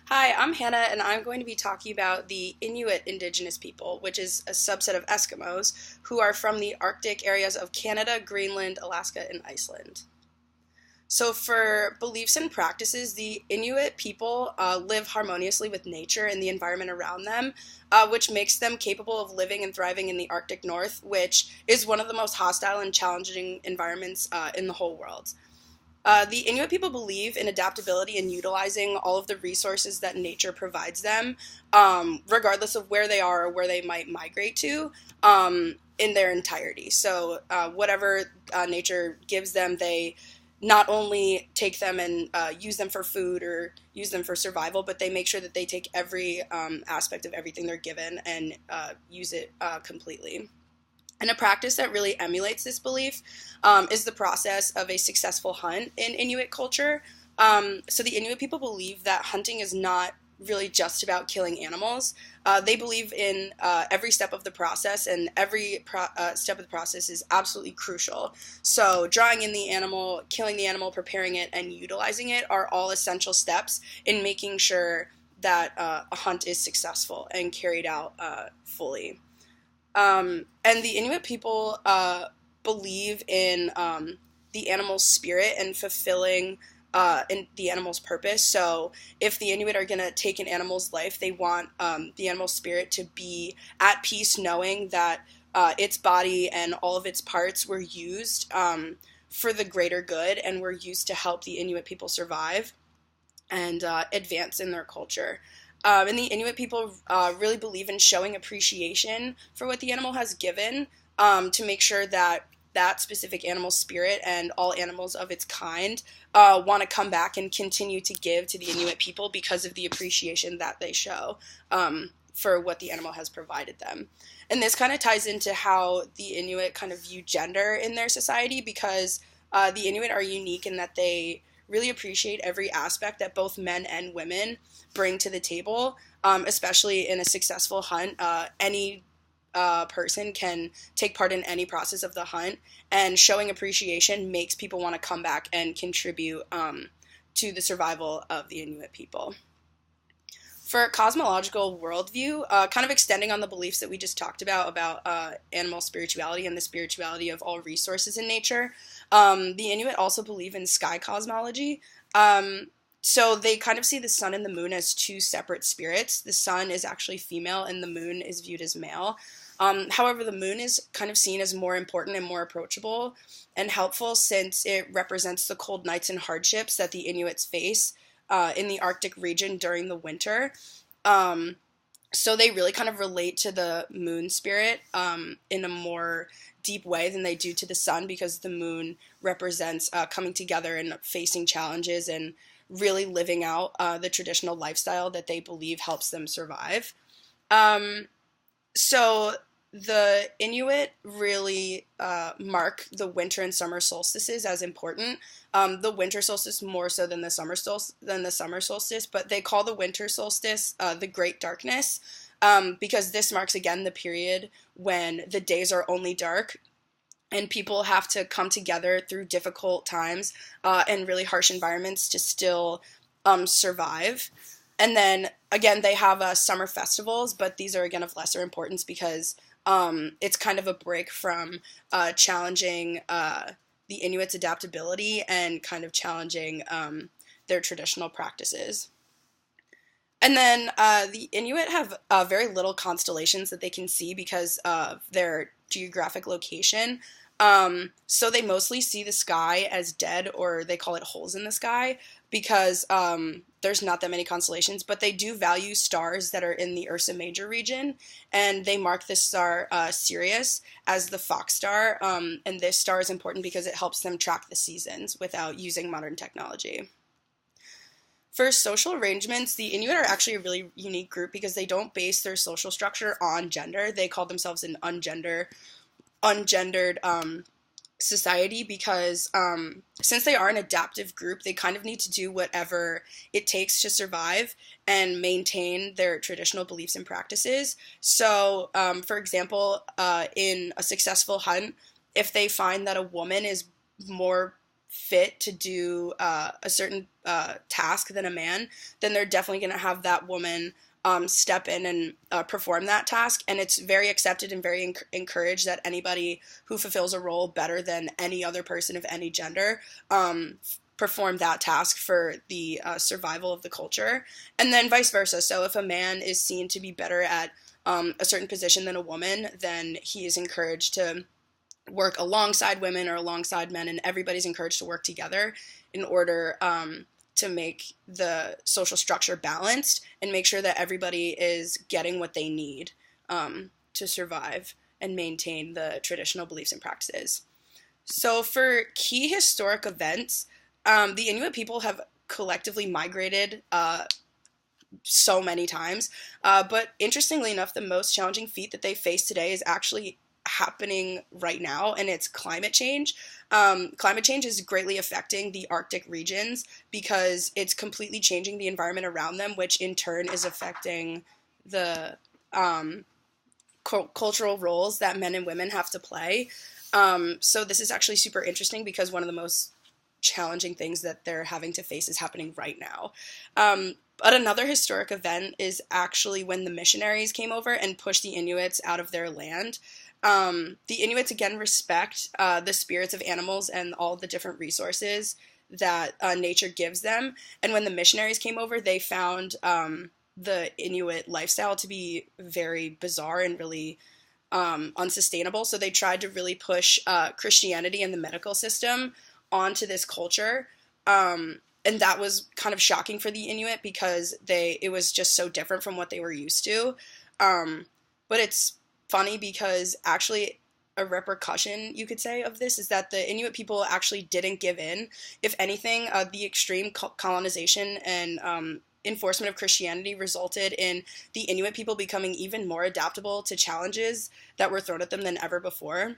Hi, I'm Hannah, and I'm going to be talking about the Inuit indigenous people, which is a subset of Eskimos who are from the Arctic areas of Canada, Greenland, Alaska, and Iceland. So, for beliefs and practices, the Inuit people live harmoniously with nature and the environment around them, which makes them capable of living and thriving in the Arctic North, which is one of the most hostile and challenging environments in the whole world. The Inuit people believe in adaptability and utilizing all of the resources that nature provides them, regardless of where they are or where they might migrate to, in their entirety. So, whatever nature gives them, they not only take them and use them for food or use them for survival, but they make sure that they take every aspect of everything they're given and use it completely. And a practice that really emulates this belief is the process of a successful hunt in Inuit culture. So the Inuit people believe that hunting is not really just about killing animals. They believe in every step of the process, and every step of the process is absolutely crucial. So drawing in the animal, killing the animal, preparing it, and utilizing it are all essential steps in making sure that a hunt is successful and carried out fully. And the Inuit people believe in the animal's spirit and fulfilling in the animal's purpose. So, if the Inuit are going to take an animal's life, they want the animal's spirit to be at peace, knowing that its body and all of its parts were used for the greater good and were used to help the Inuit people survive and advance in their culture. And the Inuit people really believe in showing appreciation for what the animal has given, to make sure that that specific animal spirit and all animals of its kind want to come back and continue to give to the Inuit people because of the appreciation that they show for what the animal has provided them. And this kind of ties into how the Inuit kind of view gender in their society, because the Inuit are unique in that they really appreciate every aspect that both men and women bring to the table, especially in a successful hunt. Any person can take part in any process of the hunt, and showing appreciation makes people want to come back and contribute to the survival of the Inuit people. For cosmological worldview, kind of extending on the beliefs that we just talked about animal spirituality and the spirituality of all resources in nature, the Inuit also believe in sky cosmology. So they kind of see the sun and the moon as two separate spirits. The sun is actually female and the moon is viewed as male. However, the moon is kind of seen as more important and more approachable and helpful, since it represents the cold nights and hardships that the Inuits face in the Arctic region during the winter. So they really kind of relate to the moon spirit in a more deep way than they do to the sun, because the moon represents coming together and facing challenges and really living out the traditional lifestyle that they believe helps them survive. So the Inuit really mark the winter and summer solstices as important. The winter solstice more so than the summer solstice, but they call the winter solstice the Great Darkness, because this marks again the period when the days are only dark and people have to come together through difficult times and really harsh environments to still survive. And then again, they have summer festivals, but these are again of lesser importance because it's kind of a break from challenging the Inuits' adaptability and kind of challenging their traditional practices. And then the Inuit have very little constellations that they can see because of their geographic location. So they mostly see the sky as dead, or they call it holes in the sky, because there's not that many constellations, but they do value stars that are in the Ursa Major region, and they mark this star Sirius as the fox star, and this star is important because it helps them track the seasons without using modern technology. For social arrangements, the Inuit are actually a really unique group because they don't base their social structure on gender. They call themselves an ungendered society, because since they are an adaptive group, they kind of need to do whatever it takes to survive and maintain their traditional beliefs and practices. So, for example, in a successful hunt, if they find that a woman is more fit to do a certain task than a man, then they're definitely going to have that woman step in and perform that task. And it's very accepted and very encouraged that anybody who fulfills a role better than any other person of any gender perform that task for the survival of the culture. And then vice versa. So if a man is seen to be better at a certain position than a woman, then he is encouraged to work alongside women or alongside men, and everybody's encouraged to work together in order to make the social structure balanced and make sure that everybody is getting what they need to survive and maintain the traditional beliefs and practices. So for key historic events, the Inuit people have collectively migrated so many times, but interestingly enough, the most challenging feat that they face today is actually happening right now, and it's climate change. Climate change is greatly affecting the Arctic regions because it's completely changing the environment around them, which in turn is affecting the cultural roles that men and women have to play. So this is actually super interesting because one of the most challenging things that they're having to face is happening right now. But another historic event is actually when the missionaries came over and pushed the Inuits out of their land. The Inuits, again, respect the spirits of animals and all the different resources that nature gives them. And when the missionaries came over, they found the Inuit lifestyle to be very bizarre and really unsustainable. So they tried to really push Christianity and the medical system onto this culture. And that was kind of shocking for the Inuit because it was just so different from what they were used to. But it's funny because actually a repercussion, you could say, of this is that the Inuit people actually didn't give in. If anything, the extreme colonization and enforcement of Christianity resulted in the Inuit people becoming even more adaptable to challenges that were thrown at them than ever before.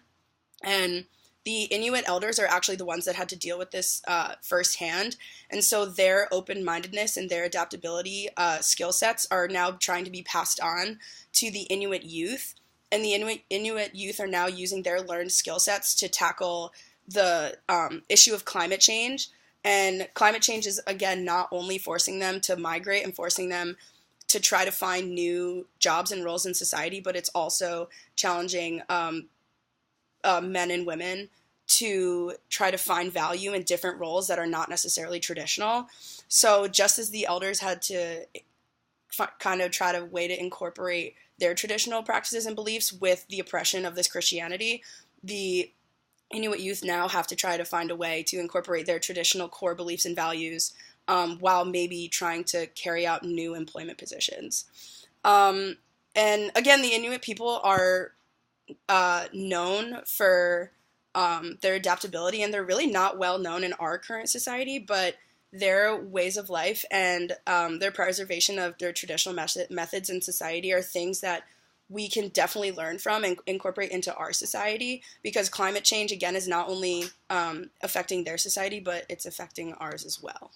And the Inuit elders are actually the ones that had to deal with this firsthand. And so their open-mindedness and their adaptability skill sets are now trying to be passed on to the Inuit youth. And the Inuit youth are now using their learned skill sets to tackle the issue of climate change. And climate change is, again, not only forcing them to migrate and forcing them to try to find new jobs and roles in society, but it's also challenging men and women to try to find value in different roles that are not necessarily traditional. So just as the elders had to kind of try to way to incorporate their traditional practices and beliefs with the oppression of this Christianity, the Inuit youth now have to try to find a way to incorporate their traditional core beliefs and values while maybe trying to carry out new employment positions. And again, the Inuit people are known for their adaptability, and they're really not well known in our current society, but their ways of life and their preservation of their traditional methods in society are things that we can definitely learn from and incorporate into our society, because climate change, again, is not only affecting their society, but it's affecting ours as well.